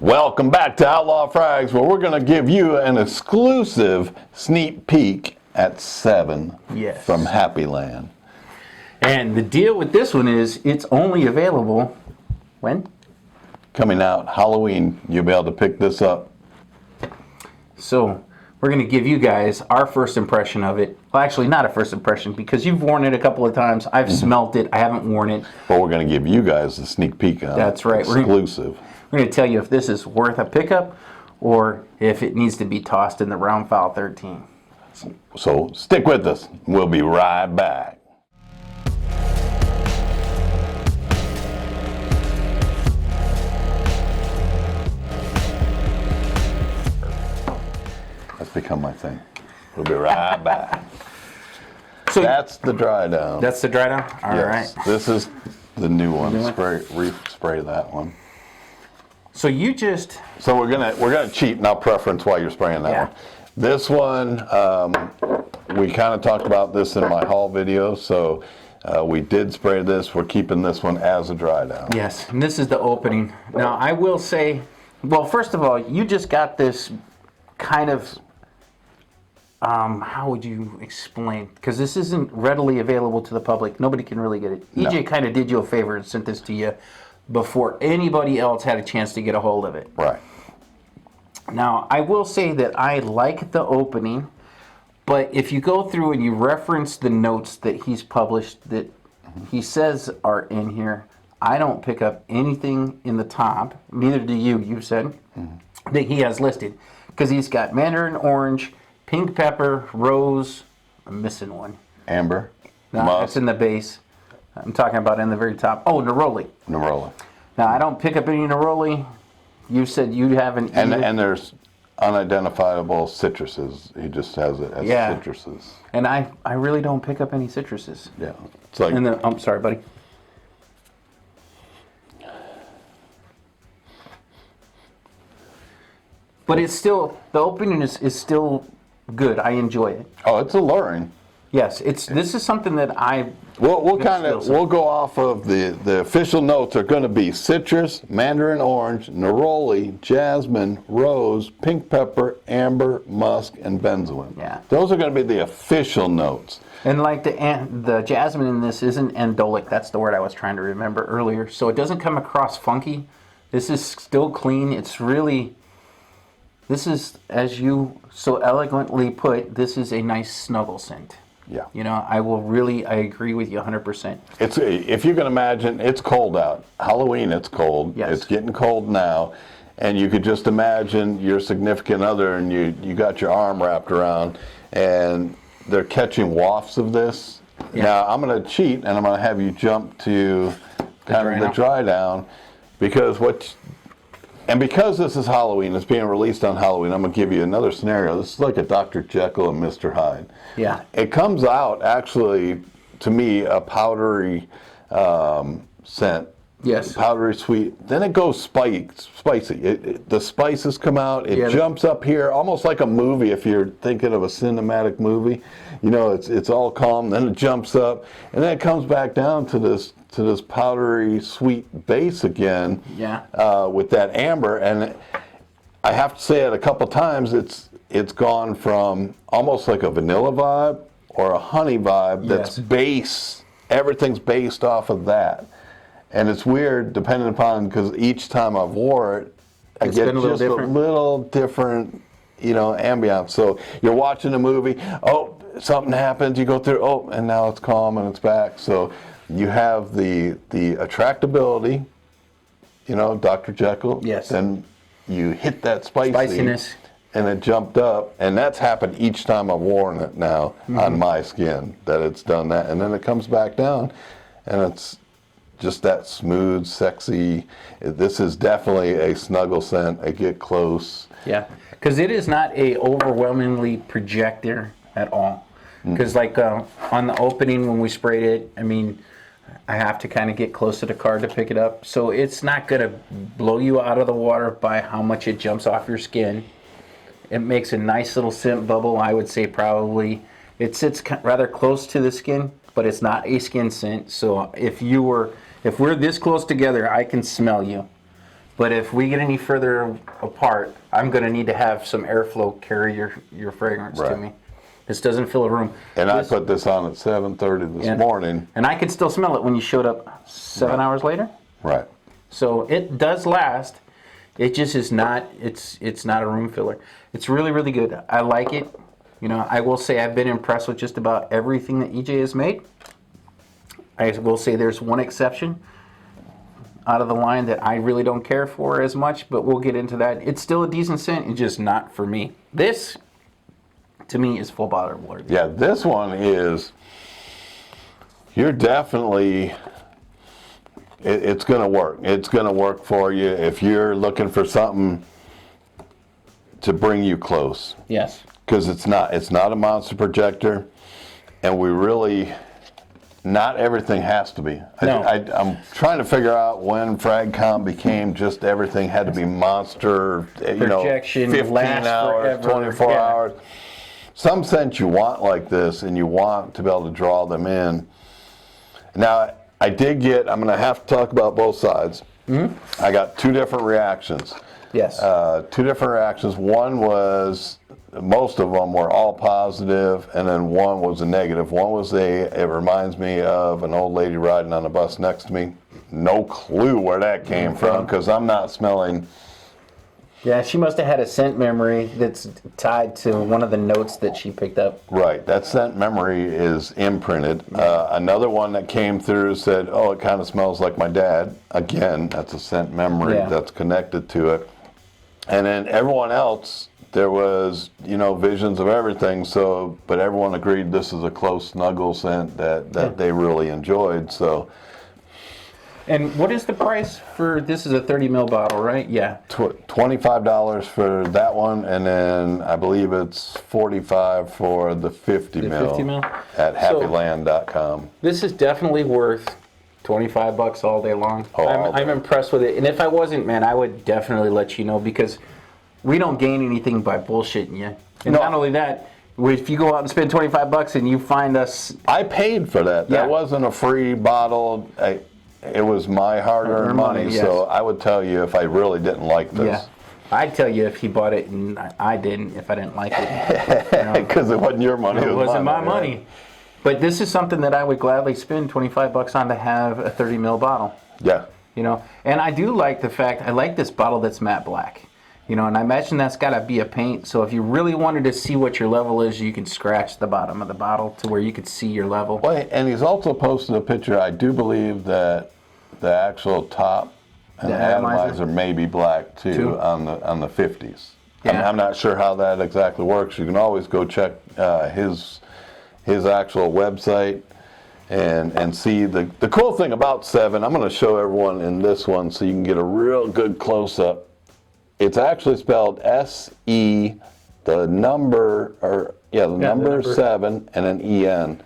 Welcome back to OutLaw Frags, where we're going to give you an exclusive sneak peek at SE7EN from HAPPYLAND. And the deal with this one is it's only available when? Coming out Halloween. You'll be able to pick this up. So we're going to give you guys our first impression of it. Well, actually, not a first impression because you've worn it a couple of times. I've smelt it. I haven't worn it. But we're going to give you guys a sneak peek on That's right. Exclusive. We're going to tell you if this is worth a pickup or if it needs to be tossed in the round file 13. So stick with us. We'll be right back. That's become my thing. We'll be right back. So that's the dry down. That's the dry down? All right. This is the new one. Respray that one. So you just... So we're gonna cheat and I'll preference while you're spraying that one. This one, we kind of talked about this in my haul video, so we did spray this. We're keeping this one as a dry down. Yes, and this is the opening. Now I will say, well, first of all, you just got this kind of, how would you explain? Because this isn't readily available to the public. Nobody can really get it. EJ kind of did you a favor and sent this to you before anybody else had a chance to get a hold of it. Right. Now, I will say that I like the opening, but if you go through and you reference the notes that he's published that he says are in here, I don't pick up anything in the top, neither do you said, that he has listed. Because he's got mandarin orange, pink pepper, rose, I'm missing one. Amber. No, that's in the base. I'm talking about in the very top. Oh, neroli. Neroli. Now, I don't pick up any neroli. You said you haven't and there's unidentifiable citruses. He just has it as citruses. And I really don't pick up any citruses. Yeah. It's like... I'm sorry, buddy. But it's still, the opening is still good. I enjoy it. Oh, it's alluring. Yes, this is something that we'll go off of the official notes are going to be citrus, mandarin orange, neroli, jasmine, rose, pink pepper, amber, musk, and benzoin. Yeah. Those are going to be the official notes. And like the jasmine in this isn't andolic. That's the word I was trying to remember earlier. So it doesn't come across funky. This is still clean. It's really, this is, as you so eloquently put, this is a nice snuggle scent. Yeah. You know, I agree with you 100%. If you can imagine, it's cold out. Halloween, it's cold. Yes. It's getting cold now. And you could just imagine your significant other and you got your arm wrapped around and they're catching wafts of this. Yeah. Now, I'm going to cheat and I'm going to have you jump to kind of the dry down because because this is Halloween, it's being released on Halloween, I'm going to give you another scenario. This is like a Dr. Jekyll and Mr. Hyde. Yeah. It comes out, actually, to me, a powdery scent. Yes. Powdery sweet. Then it goes spicy. The spices come out. It jumps up here, almost like a movie if you're thinking of a cinematic movie. You know, it's all calm. Then it jumps up. And then it comes back down to this powdery sweet base again. Yeah. With that amber. And I have to say it a couple times, it's gone from almost like a vanilla vibe or a honey vibe that's everything's based off of that. And it's weird depending upon, because each time I've wore it, I get just a little different, ambiance. So you're watching a movie, oh, something happens, you go through, oh, and now it's calm and it's back. So you have the attractability, Dr. Jekyll. Yes. Then you hit that spiciness. And it jumped up. And that's happened each time I've worn it now on my skin, that it's done that. And then it comes back down, and it's just that smooth, sexy. This is definitely a snuggle scent, a get close. Yeah, because it is not a overwhelmingly projector at all. Because like on the opening when we sprayed it, I mean, I have to kind of get close to the card to pick it up. So it's not going to blow you out of the water by how much it jumps off your skin. It makes a nice little scent bubble. I would say probably it sits rather close to the skin, but it's not a skin scent. So if we're this close together, I can smell you. But if we get any further apart, I'm going to need to have some airflow carry your fragrance to Right. me. This doesn't fill a room. And I put this on at 7:30 this morning. And I could still smell it when you showed up 7 hours later. Right. So it does last. It just is not, it's not a room filler. It's really, really good. I like it. You know, I will say I've been impressed with just about everything that EJ has made. I will say there's one exception out of the line that I really don't care for as much, but we'll get into that. It's still a decent scent, it's just not for me. This, to me, is full bottle worthy. Yeah, this one is, you're definitely, it's going to work. It's going to work for you if you're looking for something to bring you close. Yes. Because it's not a monster projector, and we really, not everything has to be. No. I'm trying to figure out when FragCom became just everything had to be monster, Projection, 15 last hours, forever. 24 Yeah. hours. Some scents you want like this, and you want to be able to draw them in. Now, I'm going to have to talk about both sides. I got two different reactions. Yes. Two different reactions. One was, most of them were all positive, and then one was a negative. One was it reminds me of an old lady riding on a bus next to me. No clue where that came from, because I'm not smelling. Yeah, she must have had a scent memory that's tied to one of the notes that she picked up. Right, that scent memory is imprinted. Another one that came through said, oh, it kind of smells like my dad. Again, that's a scent memory that's connected to it. And then everyone else, there was, visions of everything. So, but everyone agreed this is a close snuggle scent that they really enjoyed. So, And what is the price for, this is a 30 ml bottle, right? Yeah. $25 for that one, and then I believe it's $45 for the 50 ml, 50 ml? at happyland.com. This is definitely worth $25 all day long. Oh, all day. I'm impressed with it. And if I wasn't, man, I would definitely let you know, because we don't gain anything by bullshitting you. And No. not only that, if you go out and spend $25 and you find us... I paid for that. Yeah. That wasn't a free bottle. It was my hard-earned money, yes. so I would tell you if I really didn't like this. Yeah. I'd tell you if he bought it and I didn't, if I didn't like it. Because it wasn't your money. It wasn't my right? money. But this is something that I would gladly spend $25 on to have a 30 ml bottle. Yeah. And I do like the fact, I like this bottle that's matte black. And I imagine that's got to be a paint. So if you really wanted to see what your level is, you can scratch the bottom of the bottle to where you could see your level. Well, and he's also posted a picture. I do believe that the actual top and The the atomizer? atomizer may be black too on the 50s. Yeah. I'm not sure how that exactly works. You can always go check his actual website and see the cool thing about 7. I'm going to show everyone in this one so you can get a real good close up. It's actually spelled S-E, the number 7 and an E-N.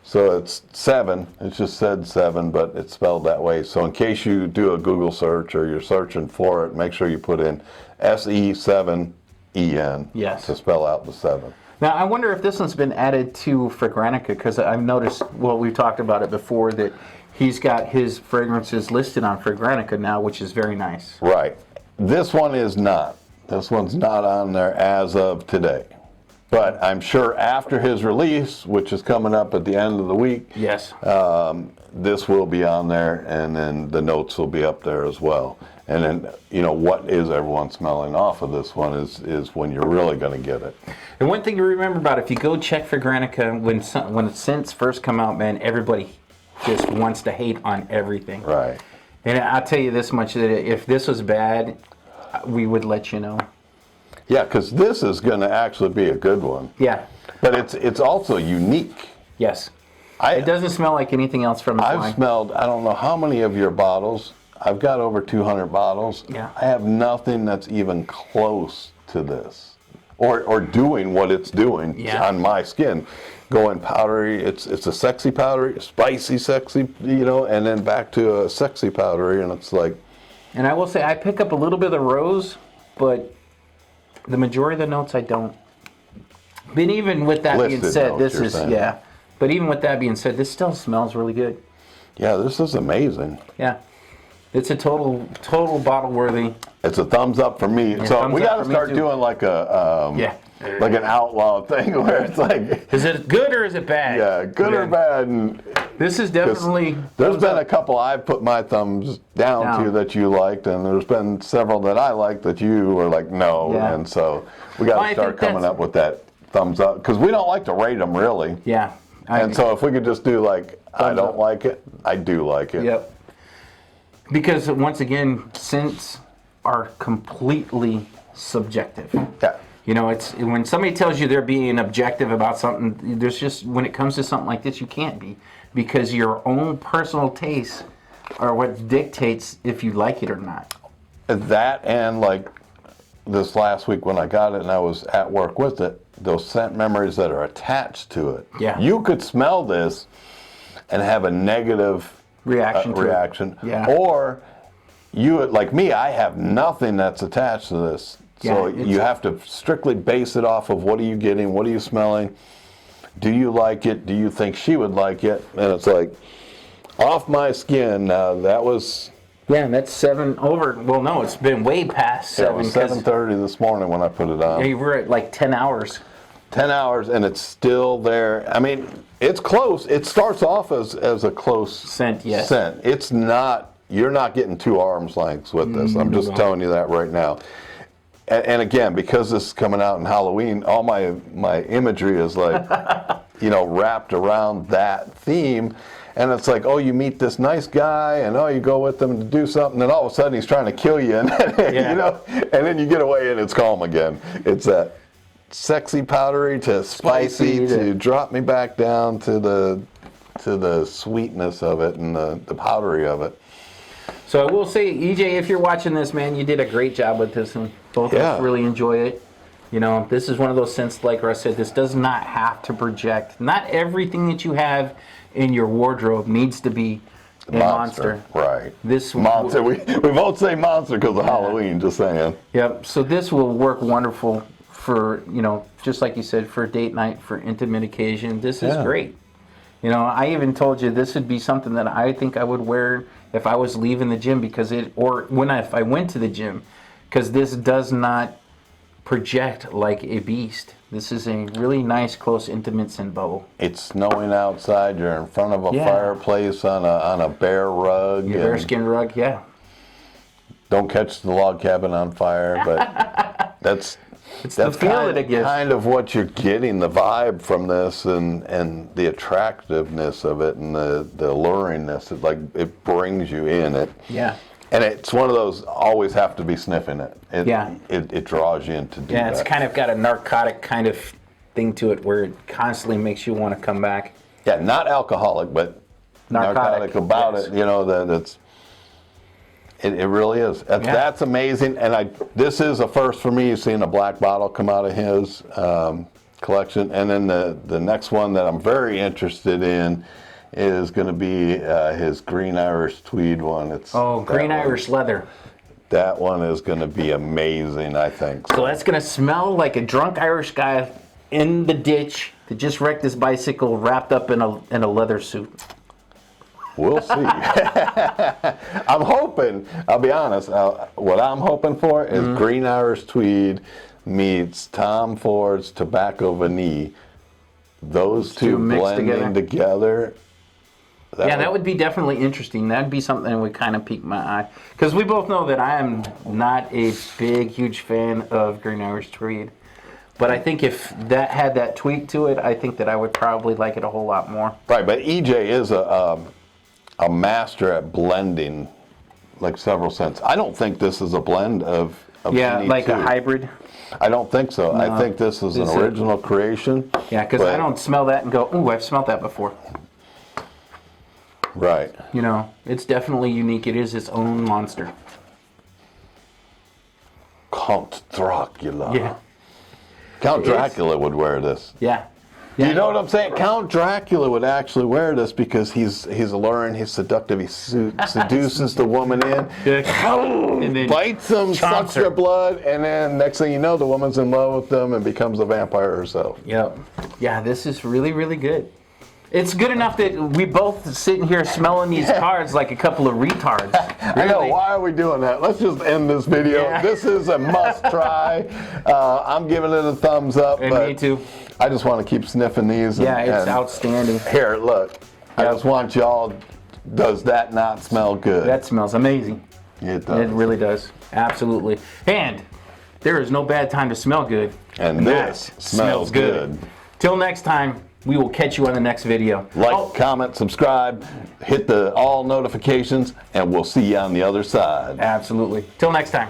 So it's 7, it's just said 7, but it's spelled that way. So in case you do a Google search or you're searching for it, make sure you put in SE7EN to spell out the 7. Now, I wonder if this one's been added to Fragrantica, because I've noticed, we've talked about it before, that he's got his fragrances listed on Fragrantica now, which is very nice. Right. This one is not. This one's not on there as of today. But I'm sure after his release, which is coming up at the end of the week, yes, this will be on there, and then the notes will be up there as well. And then, what is everyone smelling off of this one is when you're really going to get it. And one thing to remember about it, if you go check Fragrantica, when scents first come out, man, everybody just wants to hate on everything. Right. And I'll tell you this much, that if this was bad, we would let you know. Yeah, because this is going to actually be a good one. Yeah. But it's also unique. Yes. It doesn't smell like anything else from his line. I've smelled, I don't know how many of your bottles. I've got over 200 bottles. Yeah. I have nothing that's even close to this. Or doing what it's doing on my skin. Going powdery, it's a sexy powdery, spicy sexy, and then back to a sexy powdery, and it's like... And I will say, I pick up a little bit of the rose, but the majority of the notes I don't. But even with that being said, this is, but even with that being said, this still smells really good. Yeah, this is amazing. Yeah. It's a total bottle worthy. It's a thumbs up for me. Yeah, so we got to start doing like like an outlaw thing where it's like, is it good or is it bad? Yeah, good or bad. And this is definitely. There's been a couple I've put my thumbs down to that you liked, and there's been several that I liked that you were like no, and so we got to start coming up with that thumbs up because we don't like to rate them really. Yeah. And so if we could just do like I don't like it, I do like it. Yep. Because once again, scents are completely subjective. Yeah. You know, it's when somebody tells you they're being objective about something, there's just, when it comes to something like this, you can't be. Because your own personal tastes are what dictates if you like it or not. That and like this last week when I got it and I was at work with it, those scent memories that are attached to it. Yeah. You could smell this and have a negative reaction. Yeah. Or you, like me, I have nothing that's attached to this. So you have to strictly base it off of what are you getting, what are you smelling, do you like it, do you think she would like it, and it's like, off my skin. That was... Yeah, and that's 7 over, well no, it's been way past 7. It was 7:30 this morning when I put it on. Yeah, you were at like 10 hours. 10 hours and it's still there. I mean, it's close. It starts off as a close scent, yes. Scent. It's not, you're not getting 2 arms lengths with this. I'm just telling you that right now. And again, because this is coming out in Halloween, all my imagery is like, wrapped around that theme. And it's like, oh, you meet this nice guy, and oh, you go with him to do something, and all of a sudden he's trying to kill you, and and then you get away and it's calm again. It's that sexy powdery to spicy to drop me back down to the sweetness of it and the powdery of it. So I will say, EJ, if you're watching this, man, you did a great job with this one. Both of us really enjoy it. You know, this is one of those scents, like Russ said, this does not have to project. Not everything that you have in your wardrobe needs to be a monster. Right. This monster. We both say monster because of Halloween, just saying. Yep. So this will work wonderful for, just like you said, for date night, for intimate occasion. This is great. I even told you this would be something that I think I would wear if I was leaving the gym if I went to the gym, because this does not project like a beast. This is a really nice, close, intimate scent bubble. It's snowing outside. You're in front of a fireplace on a bare rug. Your bearskin rug, yeah. Don't catch the log cabin on fire, but that's kind of what you're getting, the vibe from this, and the attractiveness of it, and the alluringness. It brings you in. And it's one of those, always have to be sniffing it. It draws you into do that. Yeah, it's kind of got a narcotic kind of thing to it where it constantly makes you want to come back. Yeah, not alcoholic, but narcotic about it. It really is. That's amazing. And this is a first for me, seeing a black bottle come out of his collection. And then the next one that I'm very interested in is going to be his green Irish tweed one. Green Irish leather. That one is going to be amazing, I think. So that's going to smell like a drunk Irish guy in the ditch that just wrecked his bicycle, wrapped up in a leather suit. We'll see. I'm hoping, I'll be honest, what I'm hoping for is green Irish tweed meets Tom Ford's tobacco vanille. Those two blending together. That would be definitely interesting. That'd be something that would kind of pique my eye. Because we both know that I am not a huge fan of green Irish tweed. But I think if that had that tweak to it, I think that I would probably like it a whole lot more. Right, but EJ is a master at blending, like several scents. I don't think this is a blend of like a hybrid. I don't think so. No, I think this is an original creation. Yeah, because I don't smell that and go, ooh, I've smelled that before. Right. It's definitely unique. It is its own monster. Count Dracula. Yeah. Count Dracula would wear this. Yeah. You know what I'm saying? Count Dracula would actually wear this because he's alluring, he's seductive, he seduces the woman in, and then bites them, sucks their blood, and then next thing you know, the woman's in love with them and becomes a vampire herself. Yep. Yeah, this is really, really good. It's good enough that we both sitting here smelling these cards like a couple of retards. I know, why are we doing that? Let's just end this video. Yeah. This is a must try. I'm giving it a thumbs up. And but me too. I just want to keep sniffing these. Yeah, it's outstanding. Here, look. I just want y'all, does that not smell good? That smells amazing. It does. It really does. Absolutely. And there is no bad time to smell good. And this smells good. Till next time, we will catch you on the next video. Like, comment, subscribe, hit the all notifications, and we'll see you on the other side. Absolutely. Till next time.